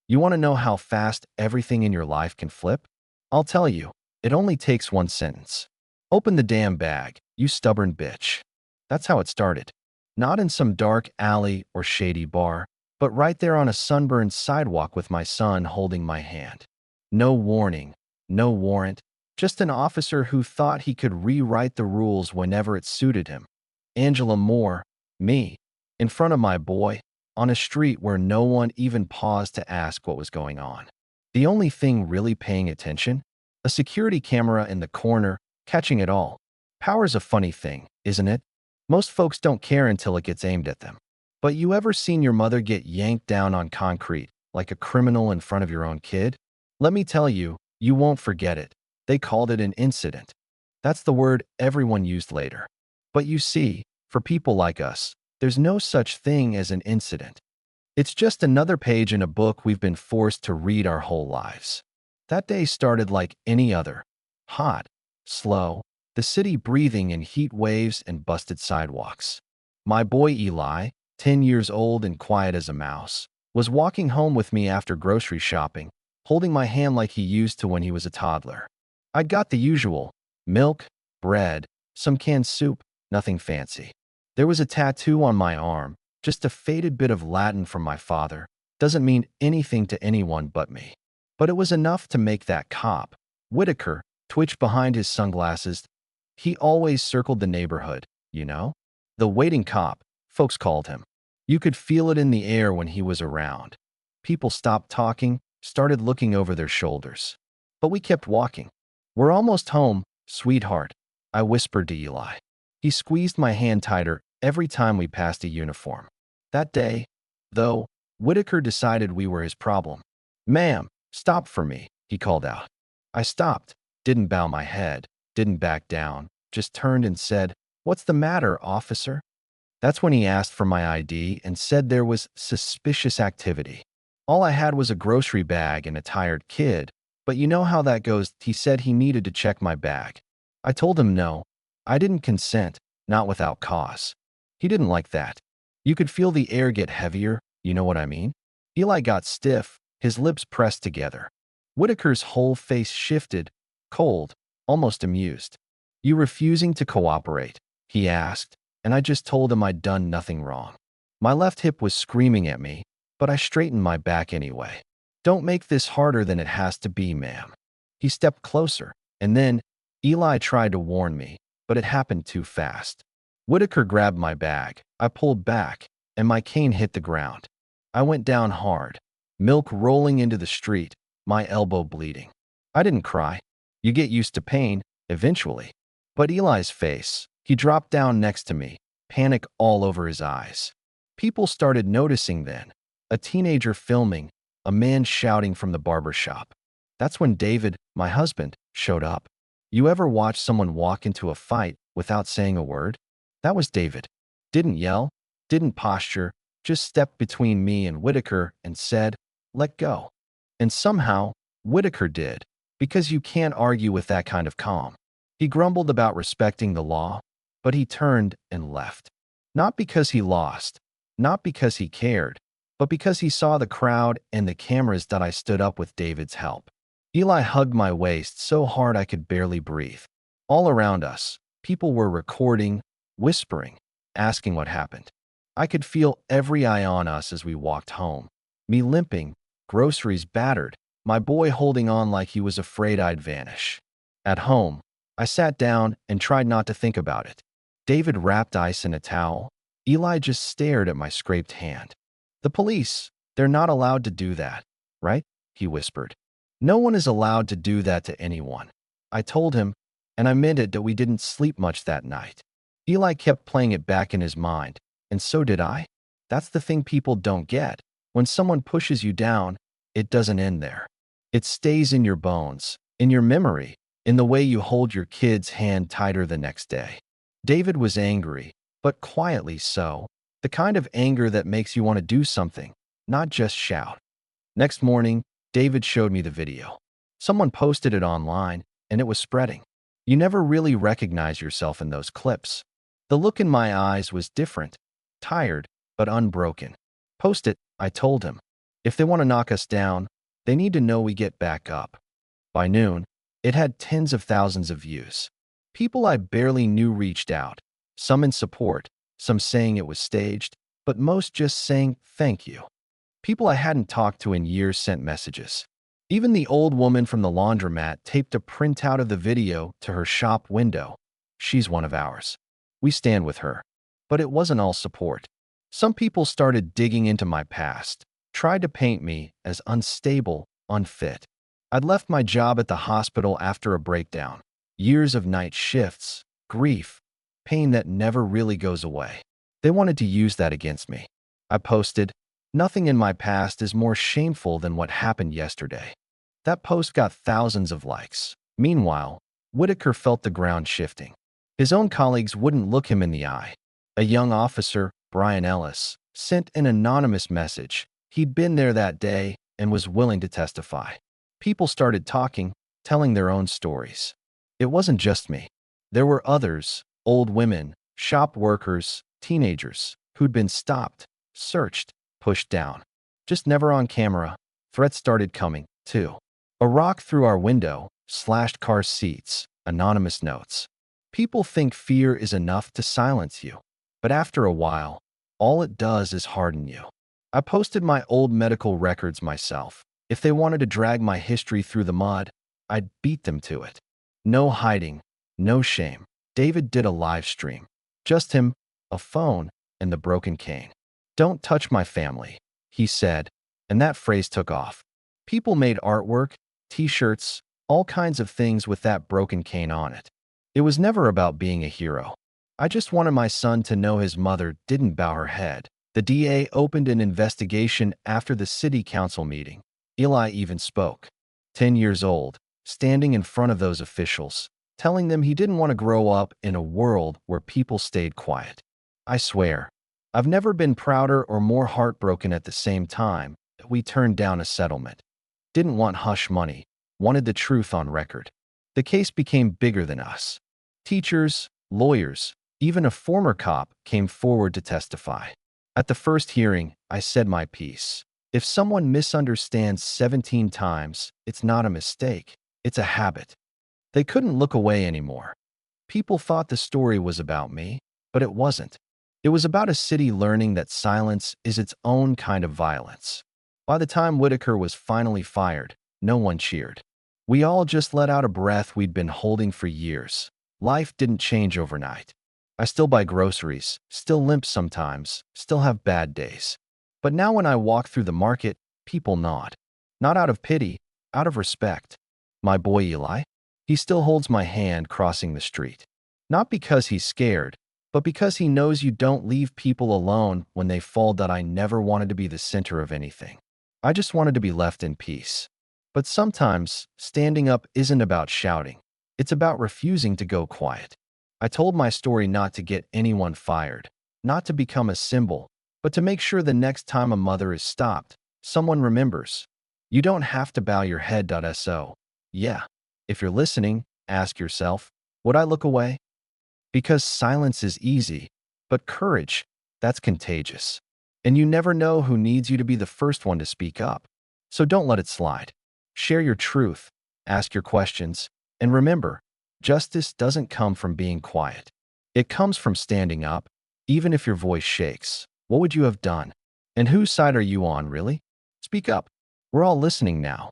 You want to know how fast everything in your life can flip? I'll tell you, it only takes one sentence. Open the damn bag, you stubborn bitch. That's how it started. Not in some dark alley or shady bar, but right there on a sunburned sidewalk with my son holding my hand. No warning, no warrant, just an officer who thought he could rewrite the rules whenever it suited him. Angela Moore, me, in front of my boy, on a street where no one even paused to ask what was going on. The only thing really paying attention? A security camera in the corner, catching it all. Power's a funny thing, isn't it? Most folks don't care until it gets aimed at them. But you ever seen your mother get yanked down on concrete, like a criminal in front of your own kid? Let me tell you, you won't forget it. They called it an incident. That's the word everyone used later. But you see, for people like us, there's no such thing as an incident. It's just another page in a book we've been forced to read our whole lives. That day started like any other. Hot, slow, the city breathing in heat waves and busted sidewalks. My boy Eli, 10 years old and quiet as a mouse, was walking home with me after grocery shopping, holding my hand like he used to when he was a toddler. I'd got the usual: milk, bread, some canned soup, nothing fancy. There was a tattoo on my arm, just a faded bit of Latin from my father. Doesn't mean anything to anyone but me. But it was enough to make that cop, Whitaker, twitch behind his sunglasses. He always circled the neighborhood, you know? The waiting cop, folks called him. You could feel it in the air when he was around. People stopped talking, started looking over their shoulders. But we kept walking. We're almost home, sweetheart, I whispered to Eli. He squeezed my hand tighter every time we passed a uniform. That day, though, Whitaker decided we were his problem. Ma'am, stop for me, he called out. I stopped, didn't bow my head, didn't back down, just turned and said, "What's the matter, officer?" That's when he asked for my ID and said there was suspicious activity. All I had was a grocery bag and a tired kid, but you know how that goes. He said he needed to check my bag. I told him no. I didn't consent, not without cause. He didn't like that. You could feel the air get heavier, you know what I mean? Eli got stiff, his lips pressed together. Whitaker's whole face shifted, cold, almost amused. You refusing to cooperate? He asked, and I just told him I'd done nothing wrong. My left hip was screaming at me, but I straightened my back anyway. Don't make this harder than it has to be, ma'am. He stepped closer, and then Eli tried to warn me, but it happened too fast. Whitaker grabbed my bag. I pulled back, and my cane hit the ground. I went down hard, milk rolling into the street, my elbow bleeding. I didn't cry. You get used to pain, eventually. But Eli's face, he dropped down next to me, panic all over his eyes. People started noticing then. A teenager filming, a man shouting from the barber shop. That's when David, my husband, showed up. You ever watch someone walk into a fight without saying a word? That was David. Didn't yell, didn't posture, just stepped between me and Whitaker and said, "Let go." And somehow, Whitaker did, because you can't argue with that kind of calm. He grumbled about respecting the law, but he turned and left. Not because he lost, not because he cared, but because he saw the crowd and the cameras that I stood up with David's help. Eli hugged my waist so hard I could barely breathe. All around us, people were recording, whispering, asking what happened. I could feel every eye on us as we walked home. Me limping, groceries battered, my boy holding on like he was afraid I'd vanish. At home, I sat down and tried not to think about it. David wrapped ice in a towel. Eli just stared at my scraped hand. "The police, they're not allowed to do that, right?" he whispered. "No one is allowed to do that to anyone." I told him, and I meant it, that we didn't sleep much that night. Eli kept playing it back in his mind, and so did I. That's the thing people don't get. When someone pushes you down, it doesn't end there. It stays in your bones, in your memory, in the way you hold your kid's hand tighter the next day. David was angry, but quietly so, the kind of anger that makes you want to do something, not just shout. Next morning, David showed me the video. Someone posted it online, and it was spreading. You never really recognize yourself in those clips. The look in my eyes was different, tired, but unbroken. "Post it," I told him. If they want to knock us down, they need to know we get back up. By noon, it had tens of thousands of views. People I barely knew reached out, some in support, some saying it was staged, but most just saying thank you. People I hadn't talked to in years sent messages. Even the old woman from the laundromat taped a printout of the video to her shop window. She's one of ours. We stand with her. But it wasn't all support. Some people started digging into my past, tried to paint me as unstable, unfit. I'd left my job at the hospital after a breakdown. Years of night shifts, grief, pain that never really goes away. They wanted to use that against me. I posted, "Nothing in my past is more shameful than what happened yesterday." That post got thousands of likes. Meanwhile, Whitaker felt the ground shifting. His own colleagues wouldn't look him in the eye. A young officer, Brian Ellis, sent an anonymous message. He'd been there that day and was willing to testify. People started talking, telling their own stories. It wasn't just me. There were others, old women, shop workers, teenagers, who'd been stopped, searched, pushed down. Just never on camera. Threats started coming, too. A rock through our window, slashed car seats, anonymous notes. People think fear is enough to silence you. But after a while, all it does is harden you. I posted my old medical records myself. If they wanted to drag my history through the mud, I'd beat them to it. No hiding, no shame. David did a live stream. Just him, a phone, and the broken cane. "Don't touch my family," he said, and that phrase took off. People made artwork, t-shirts, all kinds of things with that broken cane on it. It was never about being a hero. I just wanted my son to know his mother didn't bow her head. The DA opened an investigation after the city council meeting. Eli even spoke. 10 years old, standing in front of those officials, telling them he didn't want to grow up in a world where people stayed quiet. I swear, I've never been prouder or more heartbroken at the same time that we turned down a settlement. Didn't want hush money, wanted the truth on record. The case became bigger than us. Teachers, lawyers, even a former cop came forward to testify. At the first hearing, I said my piece. If someone misunderstands 17 times, it's not a mistake, it's a habit. They couldn't look away anymore. People thought the story was about me, but it wasn't. It was about a city learning that silence is its own kind of violence. By the time Whitaker was finally fired, no one cheered. We all just let out a breath we'd been holding for years. Life didn't change overnight. I still buy groceries, still limp sometimes, still have bad days. But now when I walk through the market, people nod. Not out of pity, out of respect. My boy Eli? He still holds my hand crossing the street. Not because he's scared, but because he knows you don't leave people alone when they fall. That I never wanted to be the center of anything. I just wanted to be left in peace. But sometimes, standing up isn't about shouting. It's about refusing to go quiet. I told my story not to get anyone fired, not to become a symbol, but to make sure the next time a mother is stopped, someone remembers. You don't have to bow your head. So, yeah, if you're listening, ask yourself, would I look away? Because silence is easy, but courage, that's contagious. And you never know who needs you to be the first one to speak up. So don't let it slide. Share your truth, ask your questions, and remember, justice doesn't come from being quiet. It comes from standing up, even if your voice shakes. What would you have done? And whose side are you on, really? Speak up. We're all listening now.